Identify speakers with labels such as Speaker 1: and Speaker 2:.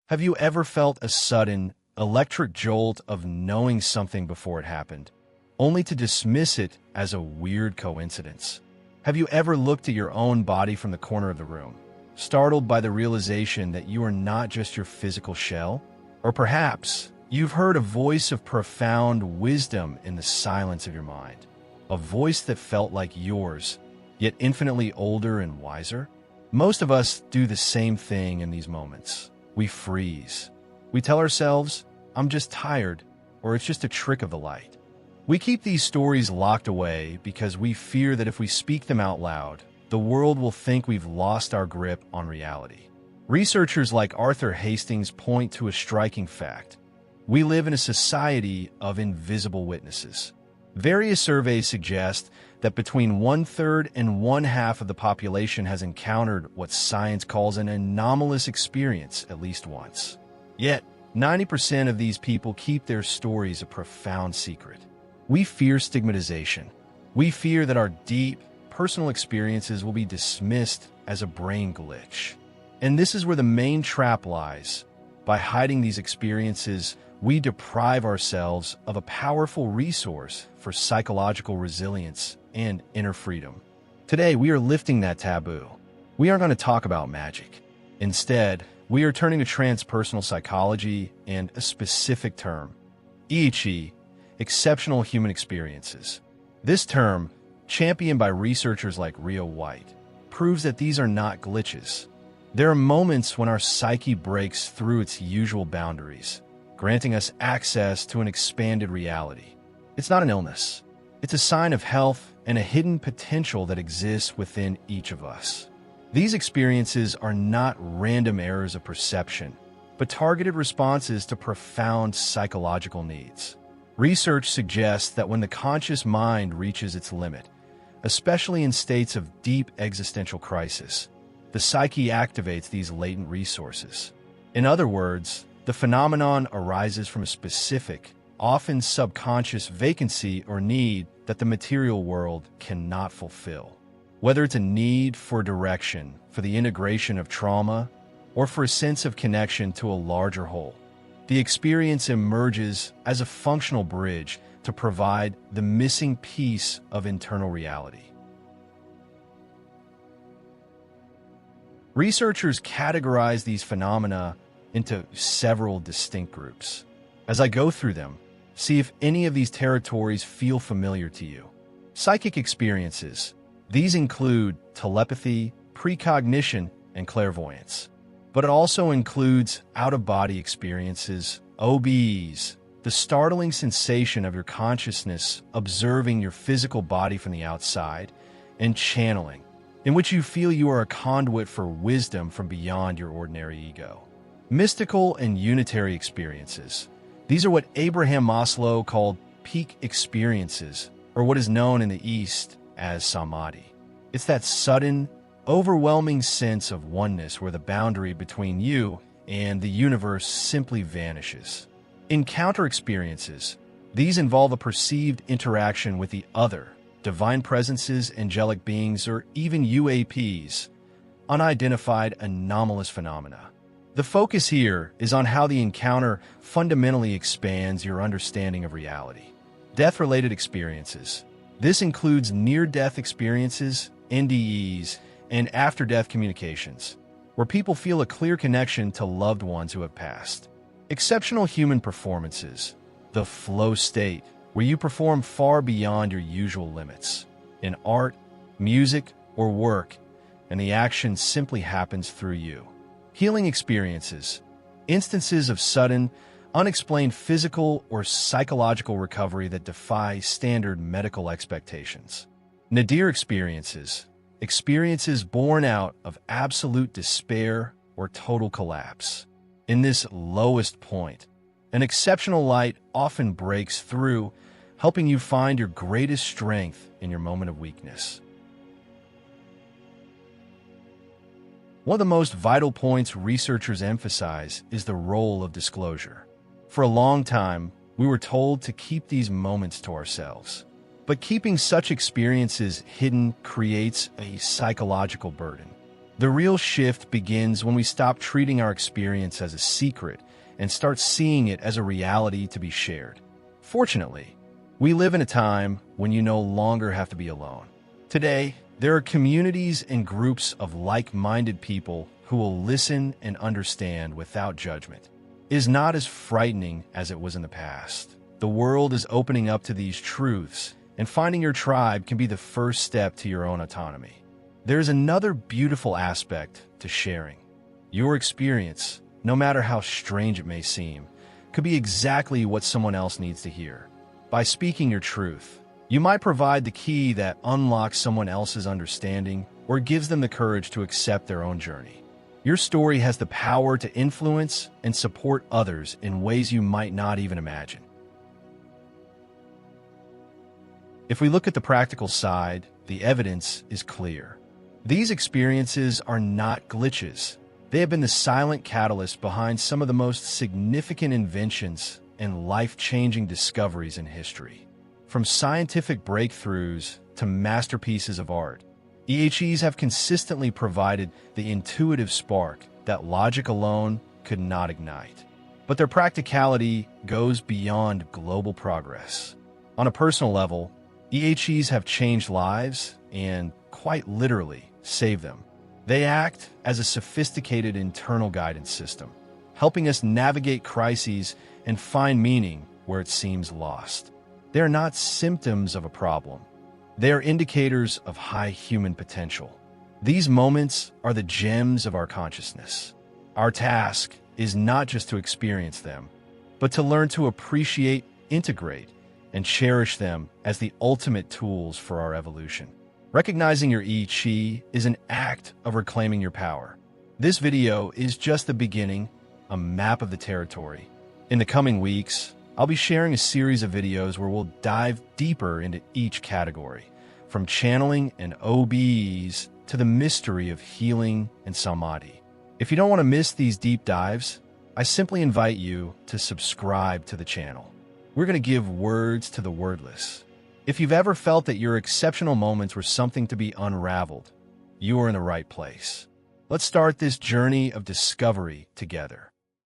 Speaker 1: Have you ever felt a sudden, electric jolt of knowing something before it happened, only to dismiss it as a weird coincidence? Have you ever looked at your own body from the corner of the room, startled by the realization that you are not just your physical shell? Or perhaps you've heard a voice of profound wisdom in the silence of your mind, a voice that felt like yours, yet infinitely older and wiser? Most of us do the same thing in these moments. We freeze. We tell ourselves, I'm just tired, or it's just a trick of the light. We keep these stories locked away because we fear that if we speak them out loud, the world will think we've lost our grip on reality. Researchers like Arthur Hastings point to a striking fact. We live in a society of invisible witnesses. Various surveys suggest that between 1/3 and 1/2 of the population has encountered what science calls an anomalous experience at least once. Yet, 90% of these people keep their stories a profound secret. We fear stigmatization. We fear that our deep, personal experiences will be dismissed as a brain glitch. And this is where the main trap lies. By hiding these experiences, we deprive ourselves of a powerful resource for psychological resilience and inner freedom. Today, we are lifting that taboo. We aren't going to talk about magic. Instead, we are turning to transpersonal psychology and a specific term, EHE, exceptional human experiences. This term, championed by researchers like Rio White, proves that these are not glitches. There are moments when our psyche breaks through its usual boundaries, granting us access to an expanded reality. It's not an illness. It's a sign of health and a hidden potential that exists within each of us. These experiences are not random errors of perception, but targeted responses to profound psychological needs. Research suggests that when the conscious mind reaches its limit, especially in states of deep existential crisis, the psyche activates these latent resources. In other words, the phenomenon arises from a specific, often subconscious vacancy or need that the material world cannot fulfill. Whether it's a need for direction, for the integration of trauma, or for a sense of connection to a larger whole, the experience emerges as a functional bridge to provide the missing piece of internal reality. Researchers categorize these phenomena into several distinct groups. As I go through them, see if any of these territories feel familiar to you. Psychic experiences. These include telepathy, precognition, and clairvoyance. But it also includes out-of-body experiences, OBEs, the startling sensation of your consciousness observing your physical body from the outside, and channeling, in which you feel you are a conduit for wisdom from beyond your ordinary ego. Mystical and unitary experiences. These are what Abraham Maslow called peak experiences, or what is known in the East as samadhi. It's that sudden, overwhelming sense of oneness where the boundary between you and the universe simply vanishes. Encounter experiences. These involve a perceived interaction with the other, divine presences, angelic beings, or even UAPs, unidentified anomalous phenomena. The focus here is on how the encounter fundamentally expands your understanding of reality. Death-related experiences. This includes near-death experiences, NDEs, and after-death communications, where people feel a clear connection to loved ones who have passed. Exceptional human performances. The flow state, where you perform far beyond your usual limits, in art, music, or work, and the action simply happens through you. Healing experiences. Instances of sudden, unexplained physical or psychological recovery that defy standard medical expectations. Nadir experiences. Experiences born out of absolute despair or total collapse. In this lowest point, an exceptional light often breaks through, helping you find your greatest strength in your moment of weakness. One of the most vital points researchers emphasize is the role of disclosure. For a long time, we were told to keep these moments to ourselves. But keeping such experiences hidden creates a psychological burden. The real shift begins when we stop treating our experience as a secret and start seeing it as a reality to be shared. Fortunately, we live in a time when you no longer have to be alone. Today, there are communities and groups of like-minded people who will listen and understand without judgment. It is not as frightening as it was in the past. The world is opening up to these truths, and finding your tribe can be the first step to your own autonomy. There is another beautiful aspect to sharing. Your experience, no matter how strange it may seem, could be exactly what someone else needs to hear. By speaking your truth, you might provide the key that unlocks someone else's understanding or gives them the courage to accept their own journey. Your story has the power to influence and support others in ways you might not even imagine. If we look at the practical side, the evidence is clear. These experiences are not glitches. They have been the silent catalyst behind some of the most significant inventions and life-changing discoveries in history. From scientific breakthroughs to masterpieces of art, EHEs have consistently provided the intuitive spark that logic alone could not ignite. But their practicality goes beyond global progress. On a personal level, EHEs have changed lives and, quite literally, saved them. They act as a sophisticated internal guidance system, helping us navigate crises and find meaning where it seems lost. They are not symptoms of a problem. They are indicators of high human potential. These moments are the gems of our consciousness. Our task is not just to experience them, but to learn to appreciate, integrate, and cherish them as the ultimate tools for our evolution. Recognizing your EHE is an act of reclaiming your power. This video is just the beginning, a map of the territory. In the coming weeks, I'll be sharing a series of videos where we'll dive deeper into each category, from channeling and OBEs to the mystery of healing and samadhi. If you don't want to miss these deep dives, I simply invite you to subscribe to the channel. We're going to give words to the wordless. If you've ever felt that your exceptional moments were something to be unraveled, you are in the right place. Let's start this journey of discovery together.